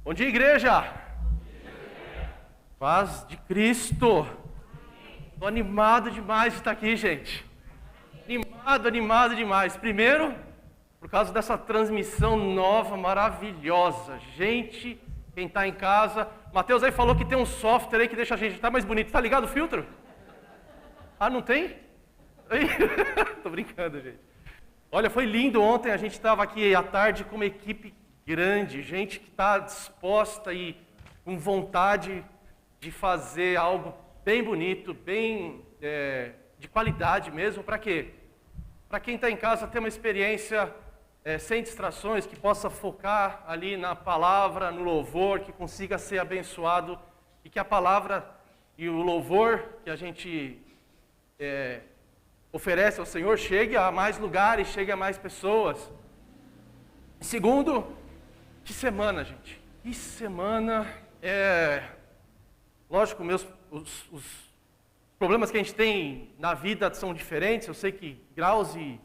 Bom dia, igreja! Paz de Cristo! Estou animado demais de estar aqui, gente. Animado demais. Primeiro, por causa dessa transmissão nova, maravilhosa. Gente, quem está em casa... Mateus aí falou que tem um software aí que deixa a gente estar mais bonito. Tá ligado o filtro? Ah, não tem? Tô brincando, gente. Olha, foi lindo ontem. A gente estava aqui à tarde com uma equipe grande. Gente que está disposta e com vontade de fazer algo bem bonito, bem de qualidade mesmo. Para quê? Para quem está em casa ter uma experiência sem distrações, que possa focar ali na palavra, no louvor, que consiga ser abençoado e que a palavra e o louvor que a gente oferece ao Senhor chegue a mais lugares, chegue a mais pessoas. Segundo, que semana, gente. Que semana. Lógico, os problemas que a gente tem na vida são diferentes. Eu sei que graus e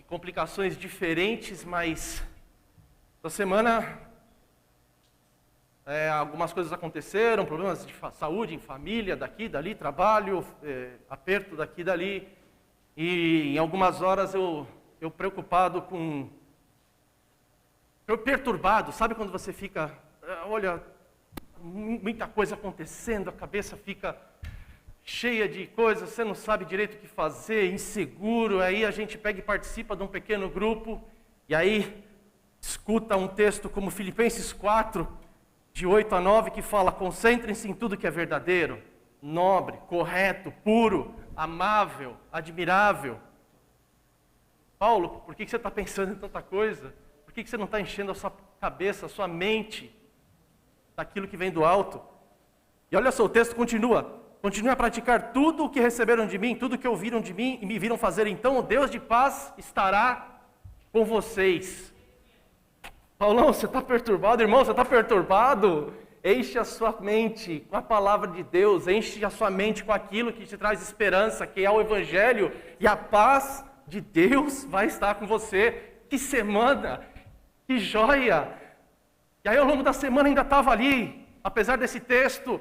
complicações diferentes, mas essa semana algumas coisas aconteceram, problemas de saúde em família, daqui, dali, trabalho, aperto daqui, dali. E em algumas horas eu preocupado com... Eu perturbado, sabe quando você fica, olha, muita coisa acontecendo, a cabeça fica cheia de coisas, você não sabe direito o que fazer, inseguro, aí a gente pega e participa de um pequeno grupo, e aí escuta um texto como Filipenses 4, de 8 a 9, que fala: concentrem-se em tudo que é verdadeiro, nobre, correto, puro, amável, admirável. Paulo, por que você está pensando em tanta coisa? Por que você não está enchendo a sua cabeça, a sua mente, daquilo que vem do alto? E olha só, o texto continua. Continuem a praticar tudo o que receberam de mim, tudo o que ouviram de mim e me viram fazer. Então o Deus de paz estará com vocês. Paulão, você está perturbado? Irmão, você está perturbado? Enche a sua mente com a palavra de Deus. Enche a sua mente com aquilo que te traz esperança, que é o Evangelho. E a paz de Deus vai estar com você. Que semana! Que joia! E aí ao longo da semana ainda estava ali, apesar desse texto,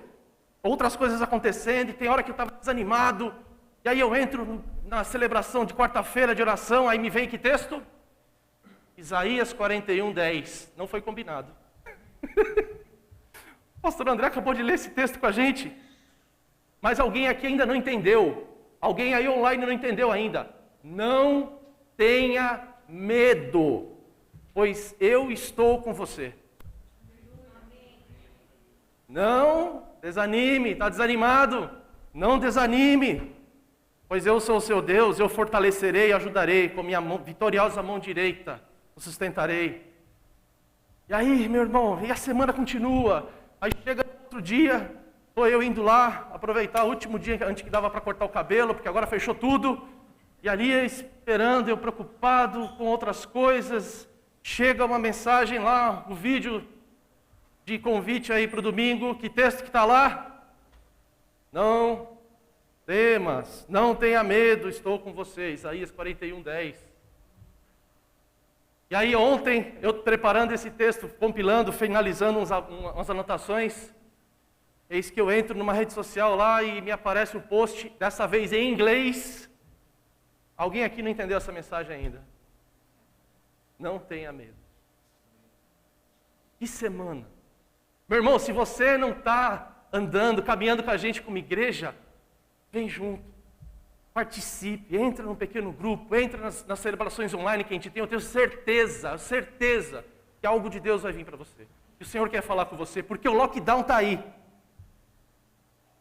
outras coisas acontecendo, e tem hora que eu estava desanimado, e aí eu entro na celebração de quarta-feira de oração, aí me vem que texto? Isaías 41:10, não foi combinado. O pastor André acabou de ler esse texto com a gente, mas alguém aqui ainda não entendeu, alguém aí online não entendeu ainda. Não tenha medo, pois eu estou com você. Não desanime, está desanimado? Não desanime, pois eu sou o seu Deus, eu fortalecerei e ajudarei, com minha vitoriosa mão direita, o sustentarei. E aí, meu irmão, e a semana continua, aí chega outro dia, estou eu indo lá, aproveitar o último dia antes que dava para cortar o cabelo, porque agora fechou tudo, e ali esperando, eu preocupado com outras coisas, chega uma mensagem lá, um vídeo de convite aí para o domingo. Que texto que está lá? Não temas, não tenha medo, estou com você. Isaías 41:10. E aí ontem, eu preparando esse texto, compilando, finalizando umas anotações, eis que eu entro numa rede social lá e me aparece um post, dessa vez em inglês. Alguém aqui não entendeu essa mensagem ainda? Não tenha medo. Que semana! Meu irmão, se você não está andando, caminhando com a gente como igreja, vem junto, participe, entra num pequeno grupo, entra nas celebrações online que a gente tem. Eu tenho certeza que algo de Deus vai vir para você. Que o Senhor quer falar com você, porque o lockdown está aí.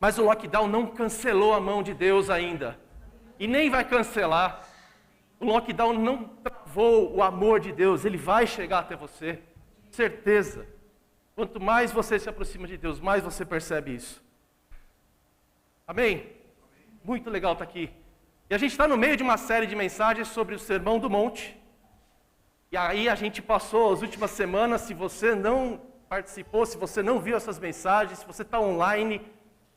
Mas o lockdown não cancelou a mão de Deus ainda. E nem vai cancelar. O lockdown não travou o amor de Deus, ele vai chegar até você. Certeza. Quanto mais você se aproxima de Deus, mais você percebe isso. Amém? Muito legal estar aqui. E a gente está no meio de uma série de mensagens sobre o Sermão do Monte. E aí a gente passou as últimas semanas. Se você não participou, se você não viu essas mensagens, se você está online,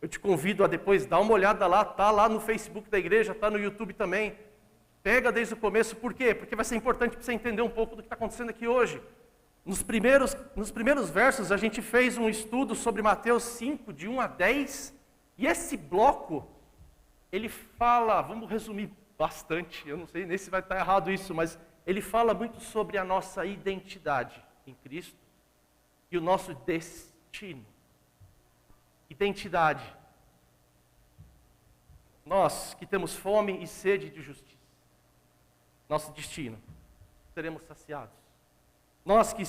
eu te convido a depois dar uma olhada lá. Está lá no Facebook da igreja, está no YouTube também. Pega desde o começo. Por quê? Porque vai ser importante para você entender um pouco do que está acontecendo aqui hoje. Nos primeiros versos, a gente fez um estudo sobre Mateus 5, de 1 a 10, e esse bloco, ele fala, vamos resumir bastante, eu não sei nem se vai estar errado isso, mas ele fala muito sobre a nossa identidade em Cristo e o nosso destino. Identidade. Nós que temos fome e sede de justiça, nosso destino, seremos saciados. Nós que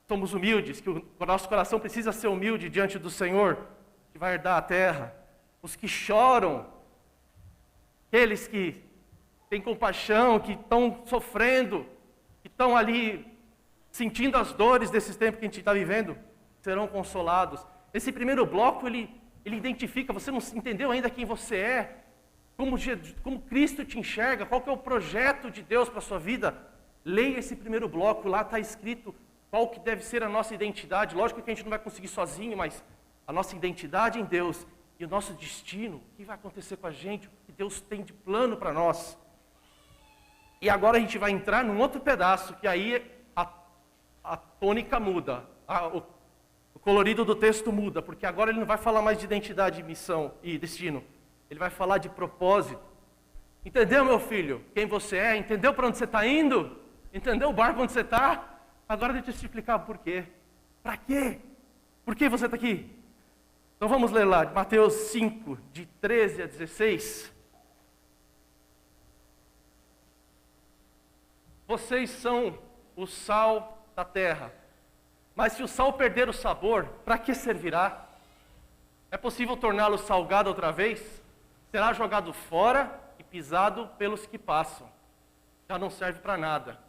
somos humildes, que o nosso coração precisa ser humilde diante do Senhor, que vai herdar a terra. Os que choram, aqueles que têm compaixão, que estão sofrendo, que estão ali sentindo as dores desses tempos que a gente está vivendo, serão consolados. Esse primeiro bloco, ele identifica, você não entendeu ainda quem você é, como Cristo te enxerga, qual que é o projeto de Deus para a sua vida. Leia esse primeiro bloco, lá está escrito qual que deve ser a nossa identidade. Lógico que a gente não vai conseguir sozinho, mas a nossa identidade em Deus e o nosso destino, o que vai acontecer com a gente, o que Deus tem de plano para nós. E agora a gente vai entrar num outro pedaço, que aí a tônica muda, o colorido do texto muda, porque agora ele não vai falar mais de identidade, missão e destino, ele vai falar de propósito. Entendeu, meu filho, quem você é? Entendeu para onde você está indo? Entendeu o barco onde você está? Agora deixa eu te explicar por quê. Para quê? Por que você está aqui? Então vamos ler lá, Mateus 5, de 13 a 16. Vocês são o sal da terra. Mas se o sal perder o sabor, para que servirá? É possível torná-lo salgado outra vez? Será jogado fora e pisado pelos que passam. Já não serve para nada.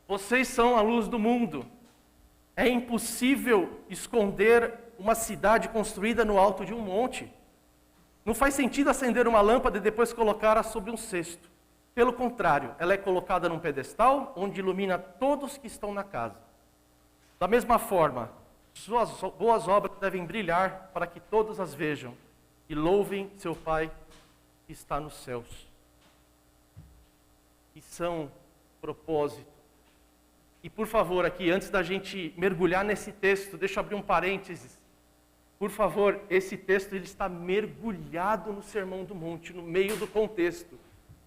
Vocês são a luz do mundo. É impossível esconder uma cidade construída no alto de um monte. Não faz sentido acender uma lâmpada e depois colocá-la sobre um cesto. Pelo contrário, ela é colocada num pedestal onde ilumina todos que estão na casa. Da mesma forma, suas boas obras devem brilhar para que todos as vejam e louvem seu Pai que está nos céus. E são propósito. E por favor, aqui, antes da gente mergulhar nesse texto, deixa eu abrir um parênteses. Por favor, esse texto ele está mergulhado no Sermão do Monte, no meio do contexto.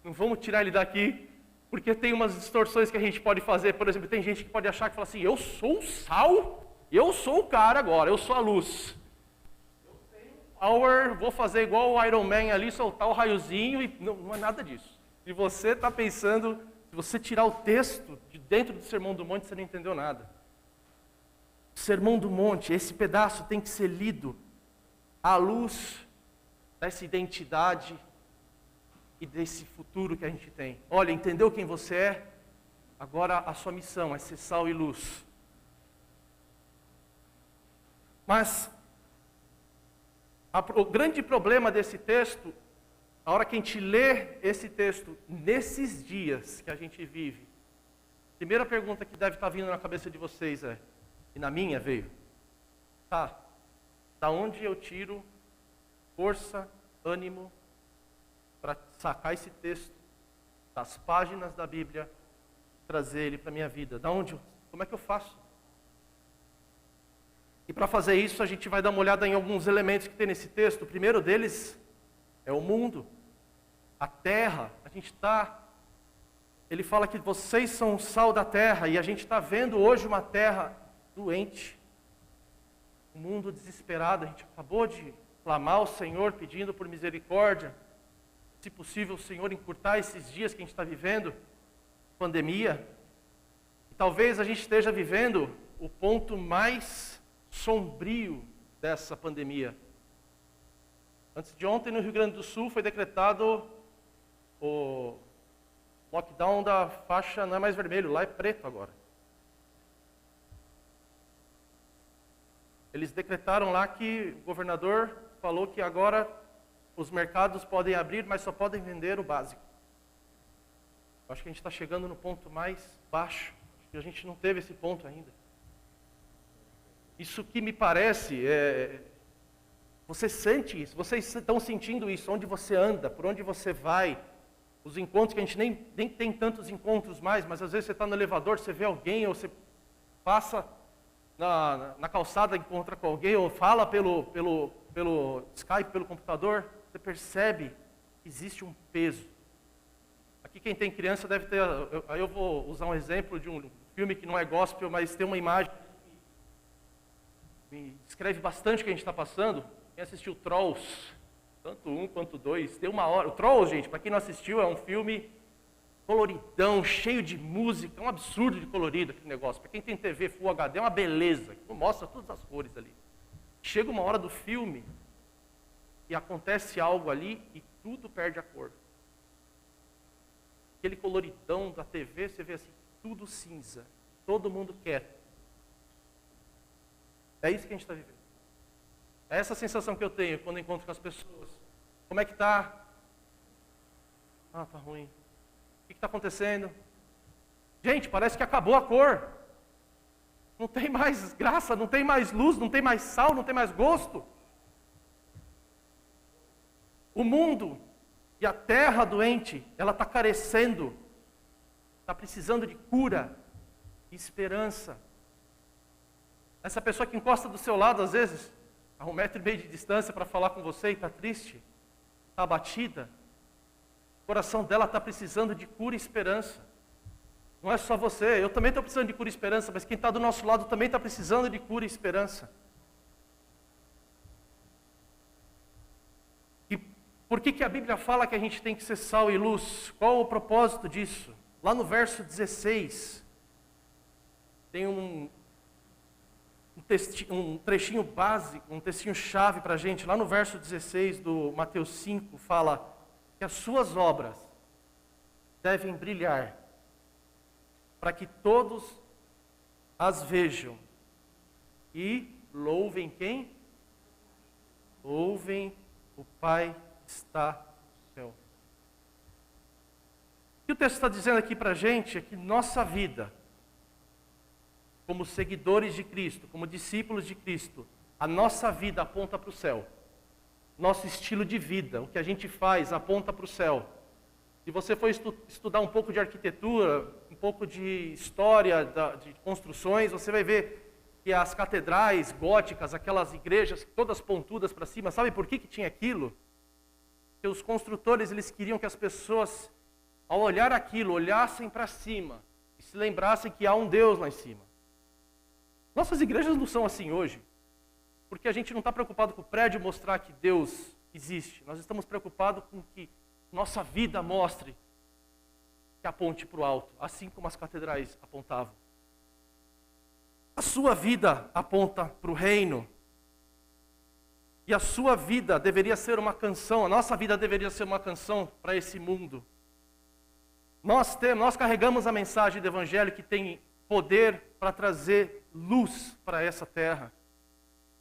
Não vamos tirar ele daqui, porque tem umas distorções que a gente pode fazer. Por exemplo, tem gente que pode achar que fala assim, eu sou o sal, eu sou o cara agora, eu sou a luz. Eu tenho power, vou fazer igual o Iron Man ali, soltar o raiozinho, e não é nada disso. Se você está pensando, se você tirar o texto de dentro do Sermão do Monte, você não entendeu nada. O Sermão do Monte, esse pedaço tem que ser lido à luz dessa identidade e desse futuro que a gente tem. Olha, entendeu quem você é? Agora a sua missão é ser sal e luz. Mas o grande problema desse texto, a hora que a gente lê esse texto, nesses dias que a gente vive, a primeira pergunta que deve estar vindo na cabeça de vocês é, e na minha veio, tá, da onde eu tiro força, ânimo, para sacar esse texto das páginas da Bíblia, trazer ele para a minha vida? Como é que eu faço? E para fazer isso, a gente vai dar uma olhada em alguns elementos que tem nesse texto. O primeiro deles é o mundo, a terra. Ele fala que vocês são o sal da terra, e a gente está vendo hoje uma terra doente, um mundo desesperado. A gente acabou de clamar ao Senhor pedindo por misericórdia. Se possível, o Senhor encurtar esses dias que a gente está vivendo, pandemia. E talvez a gente esteja vivendo o ponto mais sombrio dessa pandemia. Antes de ontem, no Rio Grande do Sul, foi decretado o lockdown da faixa, não é mais vermelho, lá é preto agora. Eles decretaram lá que o governador falou que agora os mercados podem abrir, mas só podem vender o básico. Eu acho que a gente está chegando no ponto mais baixo. Acho que a gente não teve esse ponto ainda. Isso que me parece, você sente isso, vocês estão sentindo isso, onde você anda, por onde você vai, os encontros, que a gente nem tem tantos encontros mais, mas às vezes você está no elevador, você vê alguém, ou você passa na calçada, encontra com alguém, ou fala pelo Skype, pelo computador, você percebe que existe um peso. Aqui quem tem criança deve ter, aí eu vou usar um exemplo de um filme que não é gospel, mas tem uma imagem que me descreve bastante o que a gente está passando. Quem assistiu Trolls, tanto um quanto dois, tem uma hora. O Trolls, gente, para quem não assistiu, é um filme coloridão, cheio de música, é um absurdo de colorido aquele negócio. Para quem tem TV Full HD, é uma beleza, mostra todas as cores ali. Chega uma hora do filme e acontece algo ali e tudo perde a cor. Aquele coloridão da TV, você vê assim, tudo cinza, todo mundo quieto. É isso que a gente está vivendo. É essa sensação que eu tenho quando encontro com as pessoas. Como é que está? Ah, está ruim. O que está acontecendo? Gente, parece que acabou a cor. Não tem mais graça, não tem mais luz, não tem mais sal, não tem mais gosto. O mundo e a terra doente, ela está carecendo, está precisando de cura e esperança. Essa pessoa que encosta do seu lado, às vezes, a 1,5 metro de distância para falar com você e está triste, está abatida, o coração dela está precisando de cura e esperança. Não é só você, eu também estou precisando de cura e esperança, mas quem está do nosso lado também está precisando de cura e esperança. E por que a Bíblia fala que a gente tem que ser sal e luz? Qual o propósito disso? Lá no verso 16, tem um trechinho básico, um textinho chave para a gente. Lá no verso 16 do Mateus 5, fala que as suas obras devem brilhar, para que todos as vejam e louvem quem? Louvem o Pai que está no céu. O que o texto está dizendo aqui para a gente é que nossa vida, como seguidores de Cristo, como discípulos de Cristo, a nossa vida aponta para o céu. Nosso estilo de vida, o que a gente faz, aponta para o céu. Se você for estudar um pouco de arquitetura, um pouco de história de construções, você vai ver que as catedrais góticas, aquelas igrejas todas pontudas para cima, sabe por que tinha aquilo? Porque os construtores, eles queriam que as pessoas, ao olhar aquilo, olhassem para cima e se lembrassem que há um Deus lá em cima. Nossas igrejas não são assim hoje, porque a gente não está preocupado com o prédio mostrar que Deus existe. Nós estamos preocupados com que nossa vida mostre, que aponte para o alto, assim como as catedrais apontavam. A sua vida aponta para o reino. E a sua vida deveria ser uma canção, a nossa vida deveria ser uma canção para esse mundo. Nós carregamos a mensagem do Evangelho que tem poder para trazer luz para essa terra.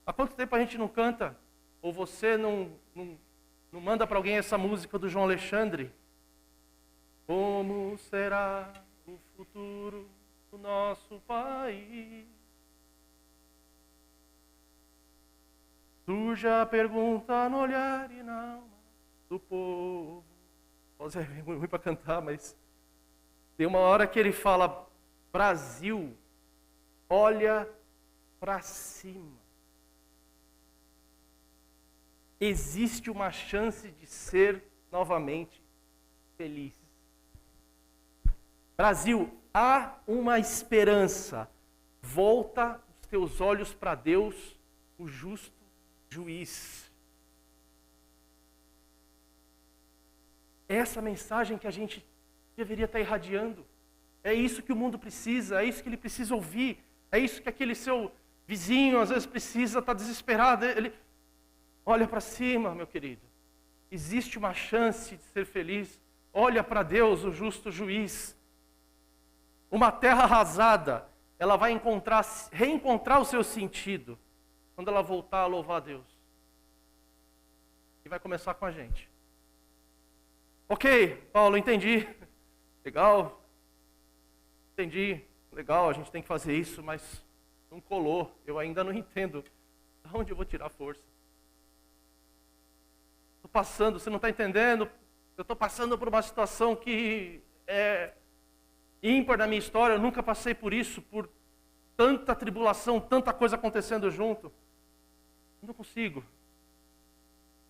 Há quanto tempo a gente não canta? Ou você não manda para alguém essa música do João Alexandre? Como será o futuro do nosso país? Surge a pergunta no olhar e na alma do povo. Pode ser ruim para cantar, mas tem uma hora que ele fala: Brasil, olha para cima. Existe uma chance de ser novamente feliz. Brasil, há uma esperança. Volta os teus olhos para Deus, o justo juiz. Essa mensagem que a gente deveria estar irradiando. É isso que o mundo precisa, é isso que ele precisa ouvir, é isso que aquele seu vizinho às vezes precisa, está desesperado. Ele olha para cima, meu querido. Existe uma chance de ser feliz. Olha para Deus, o justo juiz. Uma terra arrasada, ela vai reencontrar o seu sentido quando ela voltar a louvar a Deus. E vai começar com a gente. Ok, Paulo, entendi. Legal. Entendi. Legal, a gente tem que fazer isso, mas não colou. Eu ainda não entendo. De onde eu vou tirar força? Estou passando, você não está entendendo? Eu estou passando por uma situação que é ímpar na minha história. Eu nunca passei por isso, por tanta tribulação, tanta coisa acontecendo junto. Não consigo.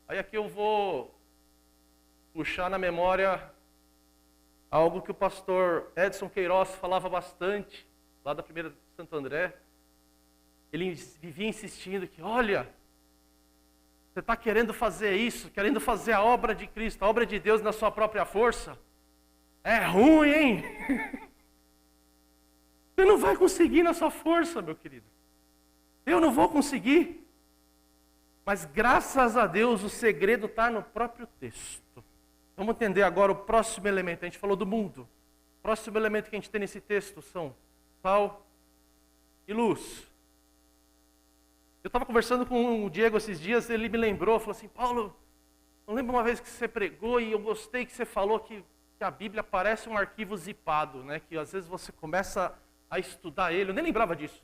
Aí aqui eu vou puxar na memória algo que o pastor Edson Queiroz falava bastante, lá da primeira de Santo André. Ele vivia insistindo que, olha, você está querendo fazer isso, querendo fazer a obra de Cristo, a obra de Deus na sua própria força. É ruim, hein? Você não vai conseguir na sua força, meu querido. Eu não vou conseguir. Mas graças a Deus o segredo está no próprio texto. Vamos entender agora o próximo elemento. A gente falou do mundo. O próximo elemento que a gente tem nesse texto são sal e luz. Eu estava conversando com o Diego esses dias, ele me lembrou, falou assim, Paulo, não lembro uma vez que você pregou e eu gostei que você falou que a Bíblia parece um arquivo zipado, né? Que às vezes você começa a estudar ele, eu nem lembrava disso.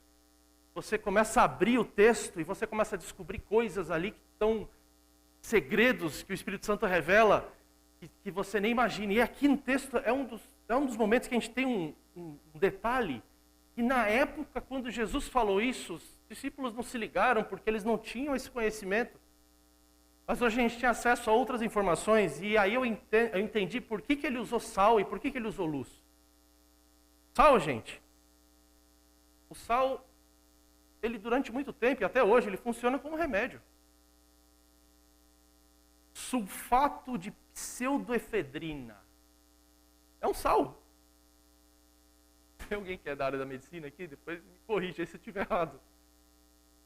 Você começa a abrir o texto e você começa a descobrir coisas ali que estão, segredos que o Espírito Santo revela, que você nem imagina. E aqui no texto é um dos momentos que a gente tem um detalhe, que na época, quando Jesus falou isso, os discípulos não se ligaram, porque eles não tinham esse conhecimento. Mas hoje a gente tem acesso a outras informações, e aí eu entendi por que ele usou sal e por que ele usou luz. Sal, gente. O sal, ele durante muito tempo, e até hoje, ele funciona como remédio. Sulfato de pseudoefedrina. É um sal. Tem alguém que é da área da medicina aqui? Depois me corrija aí se eu estiver errado.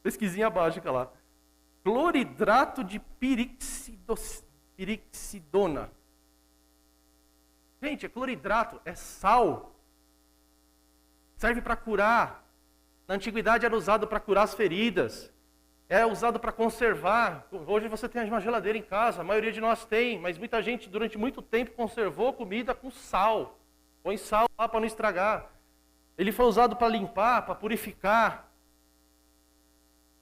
Pesquisinha básica lá. Cloridrato de pirixidona. Gente, é cloridrato, é sal. Serve para curar. Na antiguidade era usado para curar as feridas. É usado para conservar. Hoje você tem uma geladeira em casa, a maioria de nós tem, mas muita gente durante muito tempo conservou comida com sal. Põe sal lá para não estragar. Ele foi usado para limpar, para purificar.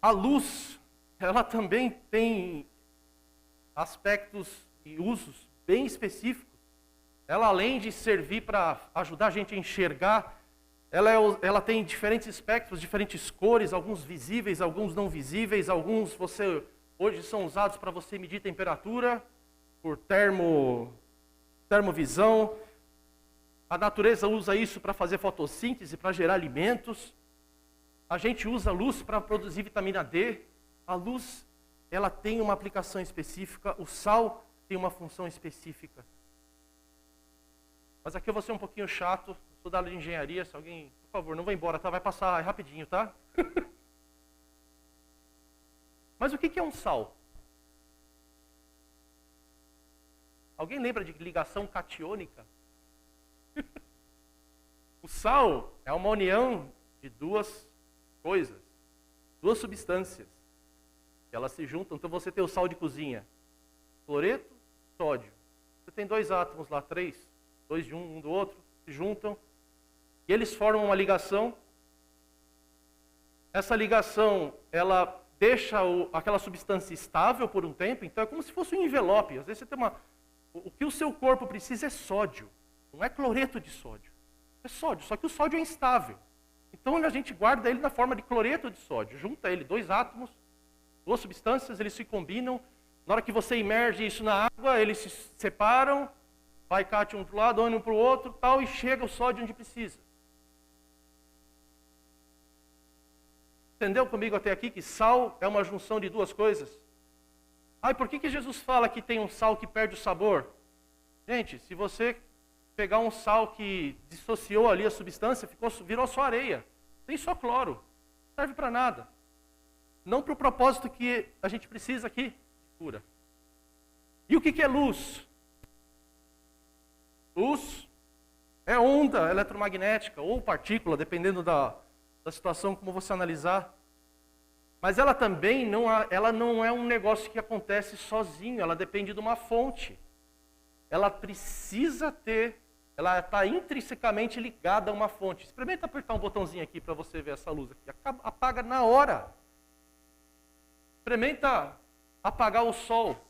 A luz, ela também tem aspectos e usos bem específicos. Ela, além de servir para ajudar a gente a enxergar, ela tem diferentes espectros, diferentes cores, alguns visíveis, alguns não visíveis, alguns hoje são usados para você medir temperatura, por termovisão. A natureza usa isso para fazer fotossíntese, para gerar alimentos. A gente usa a luz para produzir vitamina D. A luz, ela tem uma aplicação específica. O sal tem uma função específica. Mas aqui eu vou ser um pouquinho chato. Sou da área de engenharia. Se alguém, por favor, não vai embora, tá? Vai passar rapidinho, tá? Mas o que é um sal? Alguém lembra de ligação catiônica? O sal é uma união de duas coisas, duas substâncias, que elas se juntam. Então você tem o sal de cozinha, cloreto, sódio. Você tem dois átomos lá, três, dois de um do outro, se juntam, e eles formam uma ligação. Essa ligação, ela deixa aquela substância estável por um tempo, então é como se fosse um envelope. Às vezes você tem o que o seu corpo precisa é sódio, não é cloreto de sódio. É sódio, só que o sódio é instável. Então a gente guarda ele na forma de cloreto de sódio. Junta ele, dois átomos, duas substâncias, eles se combinam. Na hora que você imerge isso na água, eles se separam, vai cátion um para o lado, ânion para o outro, tal, e chega o sódio onde precisa. Entendeu comigo até aqui que sal é uma junção de duas coisas? E por que Jesus fala que tem um sal que perde o sabor? Gente, se você pegar um sal que dissociou ali a substância, virou só areia. Tem só cloro. Não serve para nada. Não para o propósito que a gente precisa aqui de cura. E o que é luz? Luz é onda eletromagnética ou partícula, dependendo da situação como você analisar. Mas ela também não é um negócio que acontece sozinho, ela depende de uma fonte. Ela precisa ela está intrinsecamente ligada a uma fonte. Experimenta apertar um botãozinho aqui para você ver essa luz aqui. Apaga na hora. Experimenta apagar o sol.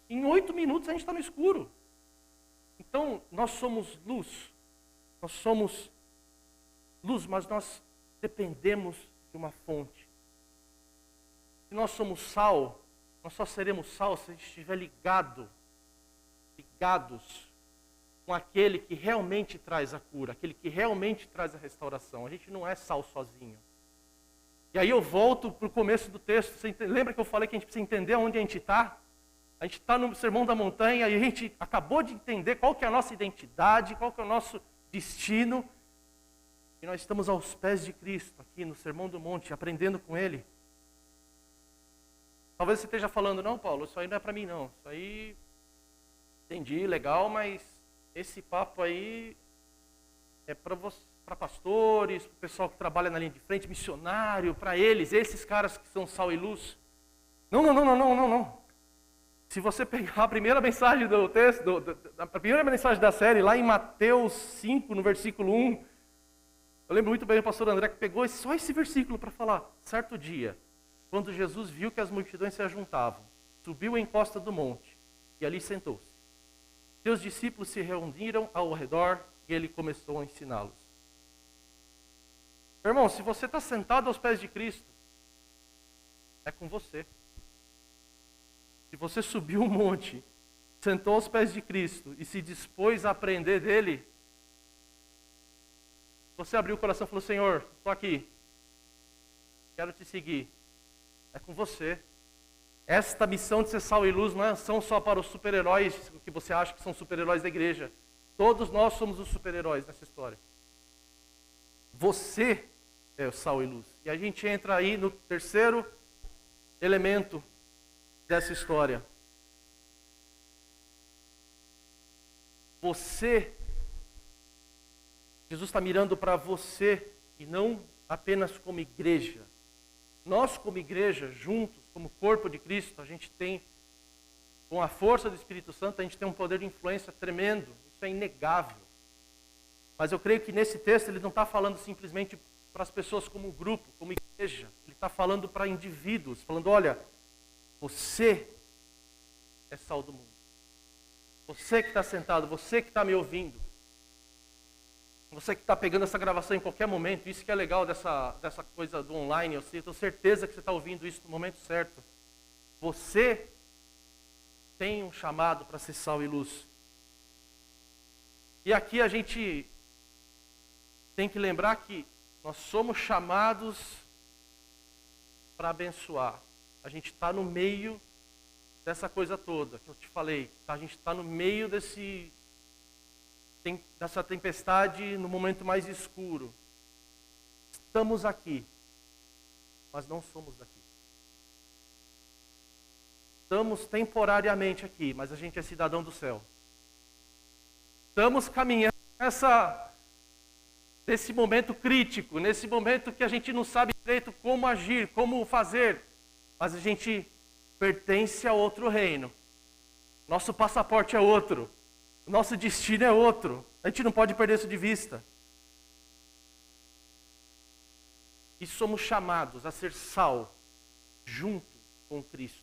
Em 8 minutos a gente está no escuro. Então, nós somos luz. Nós somos luz, mas nós dependemos de uma fonte. Se nós somos sal, nós só seremos sal se a gente estiver ligados com aquele que realmente traz a cura, aquele que realmente traz a restauração. A gente não é sal sozinho. E aí eu volto para o começo do texto. Você lembra que eu falei que a gente precisa entender onde a gente está? A gente está no Sermão da Montanha e a gente acabou de entender qual que é a nossa identidade, qual que é o nosso destino. E nós estamos aos pés de Cristo, aqui no Sermão do Monte, aprendendo com Ele. Talvez você esteja falando, não, Paulo, isso aí não é para mim não. Isso aí, entendi, legal, mas esse papo aí é para pastores, para o pessoal que trabalha na linha de frente, missionário, para eles, esses caras que são sal e luz. Não. Se você pegar a primeira mensagem do texto, a primeira mensagem da série, lá em Mateus 5, no versículo 1, eu lembro muito bem do pastor André que pegou só esse versículo para falar. Certo dia, quando Jesus viu que as multidões se ajuntavam, subiu em encosta do monte e ali sentou-se. Seus discípulos se reuniram ao redor e ele começou a ensiná-los. Meu irmão, se você está sentado aos pés de Cristo, é com você. Se você subiu um monte, sentou aos pés de Cristo e se dispôs a aprender dele, você abriu o coração e falou, Senhor, estou aqui, quero te seguir. É com você. Esta missão de ser sal e luz não é só para os super-heróis que você acha que são super-heróis da igreja. Todos nós somos os super-heróis nessa história. Você é o sal e luz. E a gente entra aí no terceiro elemento dessa história. Você, Jesus está mirando para você e não apenas como igreja. Nós como igreja, juntos, como corpo de Cristo, a gente tem, com a força do Espírito Santo, a gente tem um poder de influência tremendo. Isso é inegável. Mas eu creio que nesse texto ele não está falando simplesmente para as pessoas como grupo, como igreja. Ele está falando para indivíduos, falando, olha, você é sal do mundo. Você que está sentado, você que está me ouvindo, você que está pegando essa gravação em qualquer momento, isso que é legal dessa coisa do online, eu tenho certeza que você está ouvindo isso no momento certo. Você tem um chamado para ser sal e luz. E aqui a gente tem que lembrar que nós somos chamados para abençoar. A gente está no meio dessa coisa toda que eu te falei. A gente está no meio dessa tempestade no momento mais escuro. Estamos aqui, mas não somos daqui. Estamos temporariamente aqui, mas a gente é cidadão do céu. Estamos caminhando nesse momento crítico, nesse momento que a gente não sabe direito como agir, como fazer, mas a gente pertence a outro reino. Nosso passaporte é outro. Nosso destino é outro. A gente não pode perder isso de vista. E somos chamados a ser sal junto com Cristo.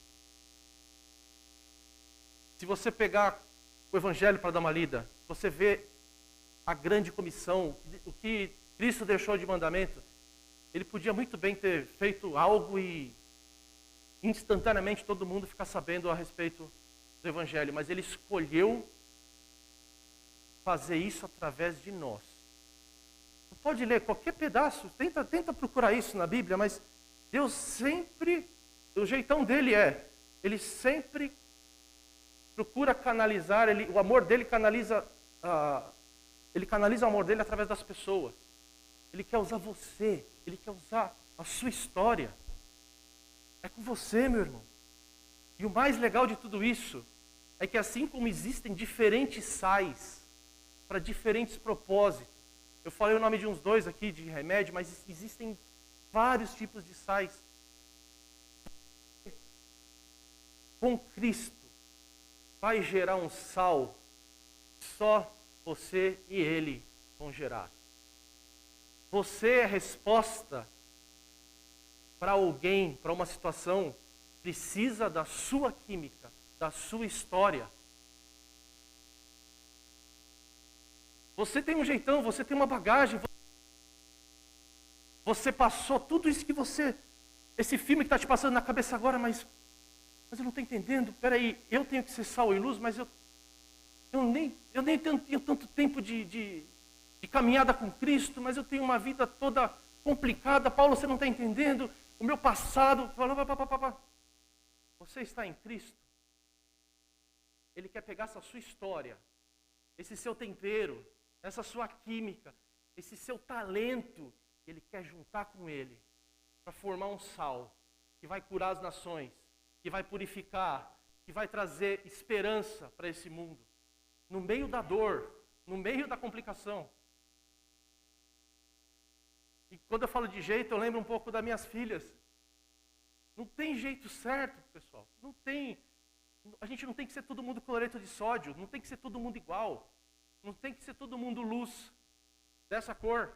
Se você pegar o Evangelho para dar uma lida, você vê a grande comissão, o que Cristo deixou de mandamento. Ele podia muito bem ter feito algo e instantaneamente todo mundo ficar sabendo a respeito do Evangelho, mas ele escolheu fazer isso através de nós. Você pode ler qualquer pedaço, tenta procurar isso na Bíblia, mas Deus sempre, o jeitão dele ele sempre procura canalizar, o amor dele ele canaliza o amor dele através das pessoas. Ele quer usar você, ele quer usar a sua história. É com você, meu irmão. E o mais legal de tudo isso é que assim como existem diferentes sais para diferentes propósitos, eu falei o nome de uns 2 aqui de remédio, mas existem vários tipos de sais. Com Cristo vai gerar um sal, só você e Ele vão gerar. Você é a resposta para alguém, para uma situação, precisa da sua química, da sua história. Você tem um jeitão, você tem uma bagagem. Você passou tudo isso que você... Esse filme que está te passando na cabeça agora, mas eu não estou entendendo. Peraí, eu tenho que ser sal e luz, mas eu nem tenho tanto tempo de caminhada com Cristo, mas eu tenho uma vida toda complicada. Paulo, você não está entendendo o meu passado. Você está em Cristo. Ele quer pegar essa sua história, esse seu tempero, essa sua química, esse seu talento. Ele quer juntar com ele para formar um sal que vai curar as nações, que vai purificar, que vai trazer esperança para esse mundo. No meio da dor, no meio da complicação. E quando eu falo de jeito, eu lembro um pouco das minhas filhas. Não tem jeito certo, pessoal. Não tem. A gente não tem que ser todo mundo cloreto de sódio. Não tem que ser todo mundo igual. Não tem que ser todo mundo luz dessa cor.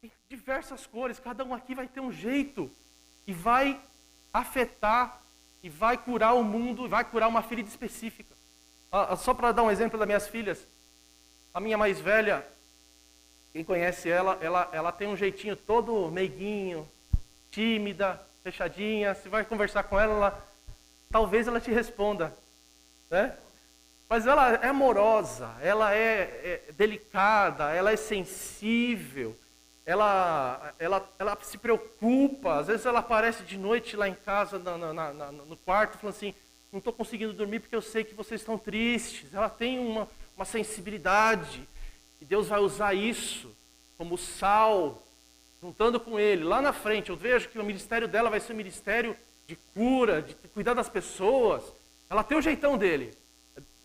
Tem diversas cores. Cada um aqui vai ter um jeito. E vai afetar. E vai curar o mundo. E vai curar uma ferida específica. Só para dar um exemplo das minhas filhas. A minha mais velha, quem conhece ela tem um jeitinho todo meiguinho, tímida, fechadinha. Se vai conversar com ela, talvez ela te responda, né? Mas ela é amorosa, ela é delicada, ela é sensível, ela se preocupa. Às vezes ela aparece de noite lá em casa, no quarto, falando assim, não estou conseguindo dormir porque eu sei que vocês estão tristes. Ela tem uma sensibilidade, e Deus vai usar isso como sal, juntando com Ele. Lá na frente, eu vejo que o ministério dela vai ser um ministério de cura, de cuidar das pessoas. Ela tem o jeitão dele.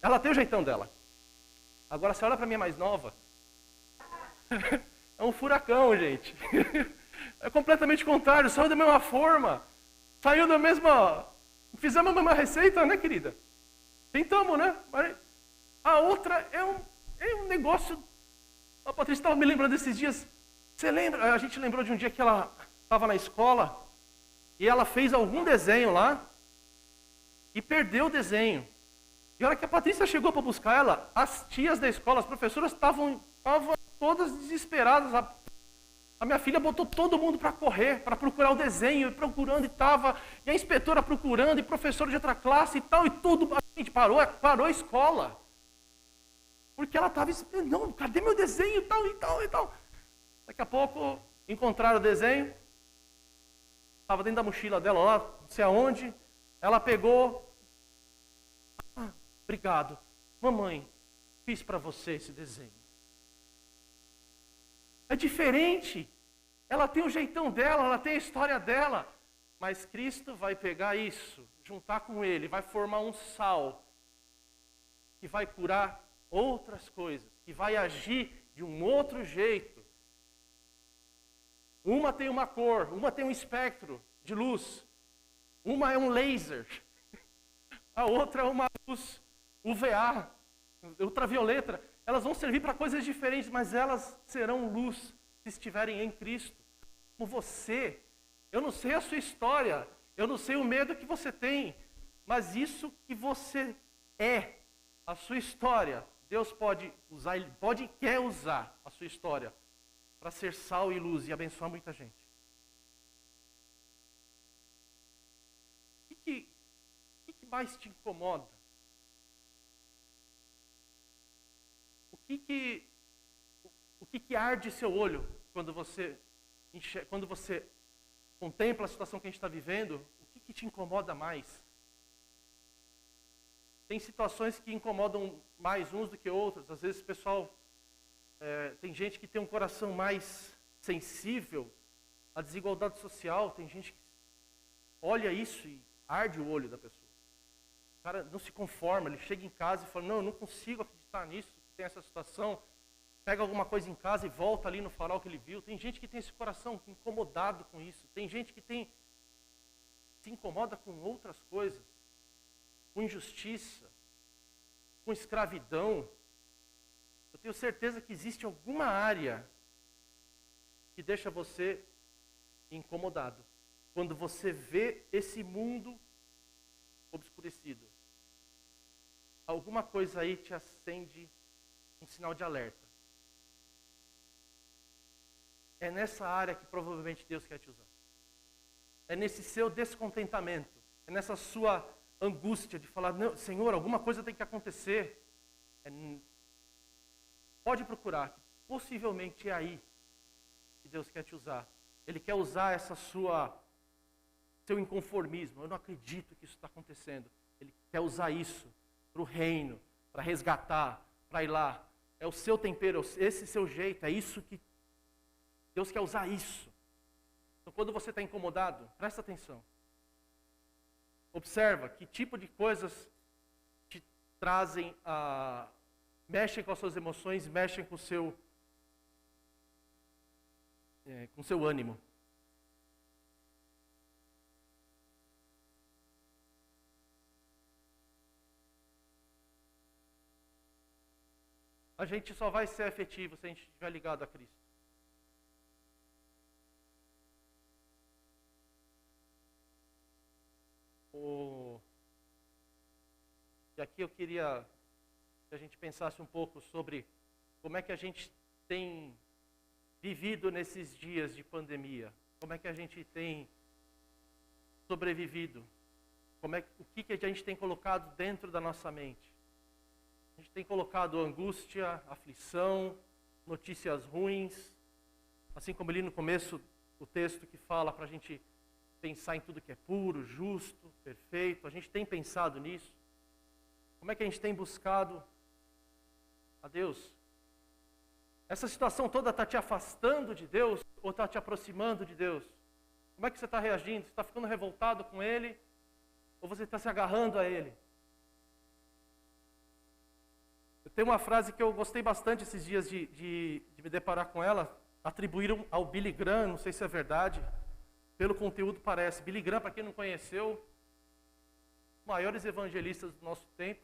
Ela tem o jeitão dela. Agora, você olha para a minha mais nova, é um furacão, gente. É completamente contrário, saiu da mesma forma, saiu da mesma... Fizemos a mesma receita, né, querida? Tentamos, né? Mas a outra é um negócio... A Patrícia estava me lembrando desses dias. Você lembra? A gente lembrou de um dia que ela estava na escola e ela fez algum desenho lá e perdeu o desenho. E a hora que a Patrícia chegou para buscar ela, as tias da escola, as professoras estavam todas desesperadas. A minha filha botou todo mundo para correr, para procurar o desenho, e procurando e a inspetora procurando, e professor de outra classe e tal, e tudo. A gente parou a escola. Porque ela estava esperando, não, cadê meu desenho, e tal. Daqui a pouco, encontraram o desenho, estava dentro da mochila dela lá, não sei aonde, ela pegou, obrigado, mamãe, fiz para você esse desenho. É diferente, ela tem o jeitão dela, ela tem a história dela, mas Cristo vai pegar isso, juntar com Ele, vai formar um sal, que vai curar outras coisas, que vai agir de um outro jeito. Uma tem uma cor, uma tem um espectro de luz, uma é um laser, a outra é uma luz UVA, ultravioleta. Elas vão servir para coisas diferentes, mas elas serão luz se estiverem em Cristo. Como você, eu não sei a sua história, eu não sei o medo que você tem, mas isso que você é, a sua história, Deus pode usar, Ele pode e quer usar a sua história para ser sal e luz e abençoar muita gente. O que mais te incomoda? O que arde seu olho quando você contempla a situação que a gente está vivendo? O que te incomoda mais? Tem situações que incomodam mais uns do que outros. Às vezes o pessoal, tem gente que tem um coração mais sensível à desigualdade social. Tem gente que olha isso e arde o olho da pessoa. O cara não se conforma, ele chega em casa e fala, não, eu não consigo acreditar nisso, que tem essa situação. Pega alguma coisa em casa e volta ali no farol que ele viu. Tem gente que tem esse coração incomodado com isso. Tem gente que se incomoda com outras coisas. Com injustiça, com escravidão. Eu tenho certeza que existe alguma área que deixa você incomodado. Quando você vê esse mundo obscurecido. Alguma coisa aí te acende um sinal de alerta. é nessa área que provavelmente Deus quer te usar. É nesse seu descontentamento, é nessa sua angústia de falar, não, Senhor, alguma coisa tem que acontecer. Pode procurar, possivelmente é aí que Deus quer te usar. Ele quer usar seu inconformismo. Eu não acredito que isso está acontecendo. Ele quer usar isso para o reino, para resgatar, para ir lá. É o seu tempero, esse seu jeito, é isso que Deus quer usar isso. Então, quando você está incomodado, presta atenção. Observa que tipo de coisas te trazem mexem com as suas emoções, mexem com o seu ânimo. A gente só vai ser efetivo se a gente estiver ligado a Cristo. E aqui eu queria que a gente pensasse um pouco sobre como é que a gente tem vivido nesses dias de pandemia. Como é que a gente tem sobrevivido? O que a gente tem colocado dentro da nossa mente? A gente tem colocado angústia, aflição, notícias ruins, assim como ali no começo o texto que fala para a gente pensar em tudo que é puro, justo, perfeito. A gente tem pensado nisso? Como é que a gente tem buscado a Deus? Essa situação toda está te afastando de Deus ou está te aproximando de Deus? Como é que você está reagindo? Você está ficando revoltado com Ele ou você está se agarrando a Ele? Eu tenho uma frase que eu gostei bastante esses dias de me deparar com ela. Atribuíram ao Billy Graham, não sei se é verdade, pelo conteúdo parece. Billy Graham, para quem não conheceu, os maiores evangelistas do nosso tempo,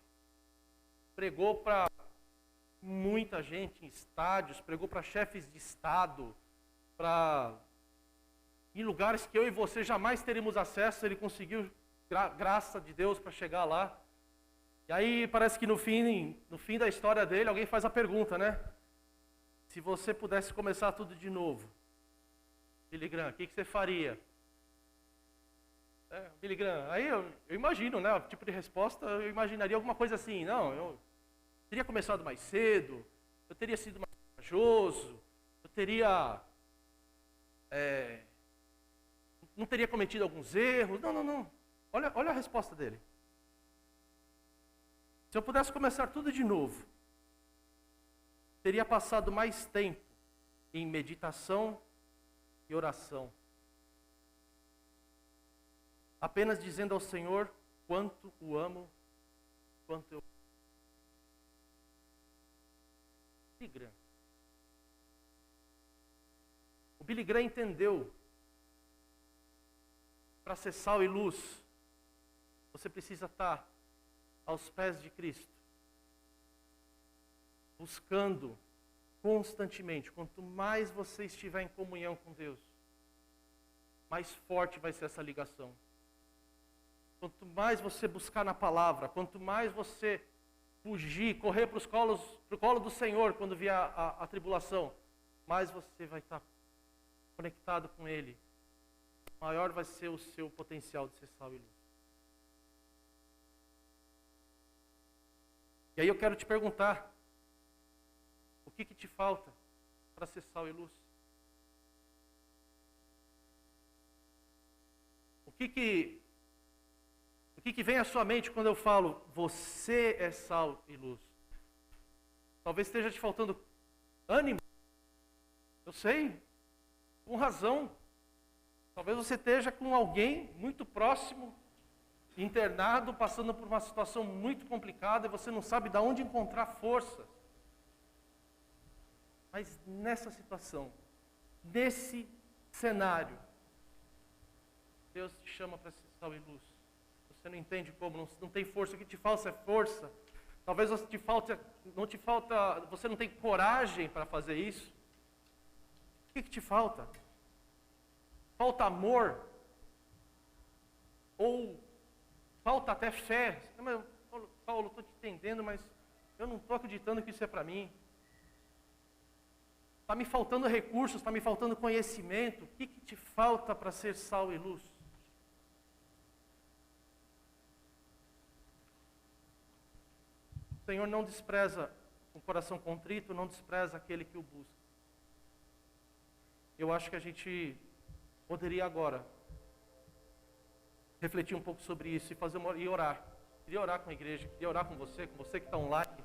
pregou para muita gente em estádios, pregou para chefes de estado, em lugares que eu e você jamais teríamos acesso. Ele conseguiu, graça de Deus, para chegar lá. E aí parece que no fim da história dele, alguém faz a pergunta, né? Se você pudesse começar tudo de novo, Billy Graham, o que você faria? Billy Graham, aí eu imagino, né? O tipo de resposta, eu imaginaria alguma coisa assim. Não, eu teria começado mais cedo, eu teria sido mais corajoso, eu teria... não teria cometido alguns erros. Não. Olha a resposta dele. Se eu pudesse começar tudo de novo, teria passado mais tempo em meditação e oração, apenas dizendo ao Senhor quanto o amo, quanto eu... Billy Graham. O Billy Graham entendeu, para ser sal e luz, você precisa estar aos pés de Cristo, buscando constantemente. Quanto mais você estiver em comunhão com Deus, mais forte vai ser essa ligação. Quanto mais você buscar na palavra, quanto mais você fugir, correr para o colo do Senhor quando vier a tribulação, mais você vai estar conectado com Ele. Maior vai ser o seu potencial de ser sal e luz. E aí eu quero te perguntar, o que te falta para ser sal e luz? O que vem à sua mente quando eu falo, você é sal e luz? Talvez esteja te faltando ânimo. Eu sei, com razão. Talvez você esteja com alguém muito próximo, internado, passando por uma situação muito complicada, e você não sabe de onde encontrar força. Mas nessa situação, nesse cenário, Deus te chama para ser sal e luz. Você não entende como, não tem força. O que te falta é força. Talvez você não tem coragem para fazer isso. O que te falta? Falta amor? Ou falta até fé? Mas, Paulo, estou te entendendo, mas eu não estou acreditando que isso é para mim. Está me faltando recursos, está me faltando conhecimento. O que te falta para ser sal e luz? O Senhor não despreza um coração contrito, não despreza aquele que o busca. Eu acho que a gente poderia agora refletir um pouco sobre isso e orar. Queria orar com a igreja, queria orar com você que está online.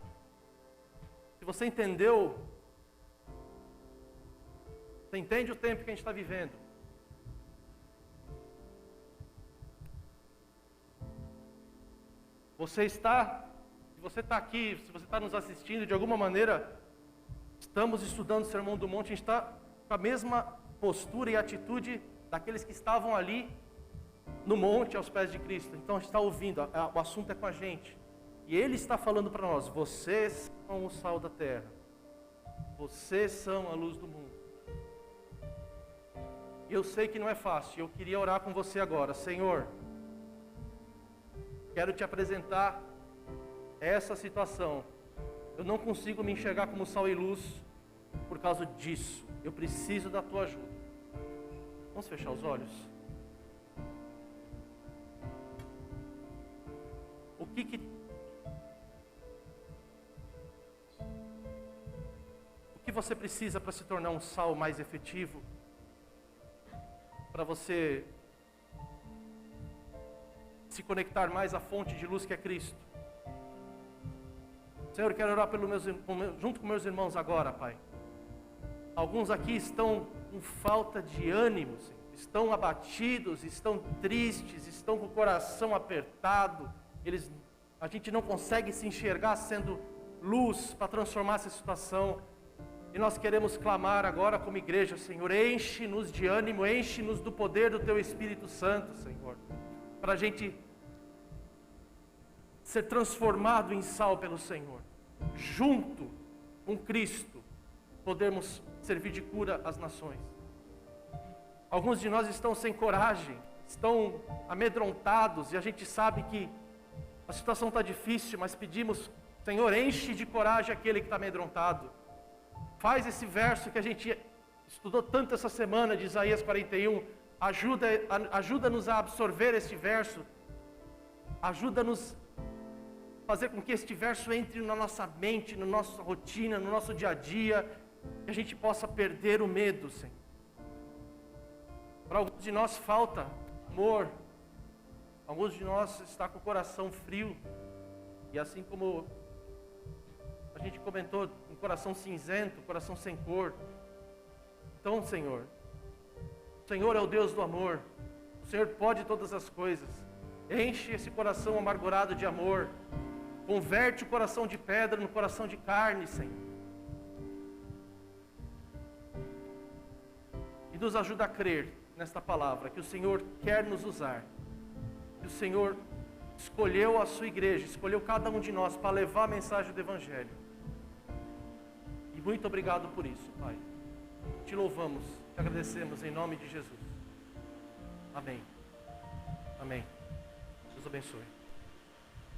Se você entendeu, você entende o tempo que a gente está vivendo. Se você está aqui, se você está nos assistindo, de alguma maneira, estamos estudando o Sermão do Monte, a gente está com a mesma postura e atitude daqueles que estavam ali no monte aos pés de Cristo. Então a gente está ouvindo, o assunto é com a gente. E Ele está falando para nós: vocês são o sal da terra, vocês são a luz do mundo. E eu sei que não é fácil, eu queria orar com você agora. Senhor, quero te apresentar essa situação. Eu não consigo me enxergar como sal e luz por causa disso. Eu preciso da tua ajuda. Vamos fechar os olhos? O que você precisa para se tornar um sal mais efetivo? Para você se conectar mais à fonte de luz que é Cristo. Senhor, eu quero orar junto com meus irmãos agora, Pai. Alguns aqui estão com falta de ânimo, Senhor. Estão abatidos, estão tristes, estão com o coração apertado. A gente não consegue se enxergar sendo luz para transformar essa situação. E nós queremos clamar agora como igreja: Senhor, enche-nos de ânimo, enche-nos do poder do Teu Espírito Santo, Senhor, para a gente ser transformado em sal pelo Senhor. Junto com Cristo, podemos servir de cura às nações. Alguns de nós estão sem coragem, estão amedrontados, e a gente sabe que a situação está difícil, mas pedimos: Senhor, enche de coragem aquele que está amedrontado. Faz esse verso que a gente estudou tanto essa semana, de Isaías 41, ajuda-nos a absorver este verso, ajuda-nos a fazer com que este verso entre na nossa mente, na nossa rotina, no nosso dia a dia, que a gente possa perder o medo, Senhor. Para alguns de nós falta amor, alguns de nós está com o coração frio, e assim como a gente comentou, um coração cinzento, um coração sem cor. Então, Senhor, o Senhor é o Deus do amor, o Senhor pode todas as coisas. Enche esse coração amargurado de amor, converte o coração de pedra no coração de carne, Senhor. E nos ajuda a crer nesta palavra, que o Senhor quer nos usar, que o Senhor escolheu a sua igreja, escolheu cada um de nós para levar a mensagem do Evangelho. E muito obrigado por isso, Pai. Te louvamos, te agradecemos em nome de Jesus. Amém. Amém. Deus abençoe.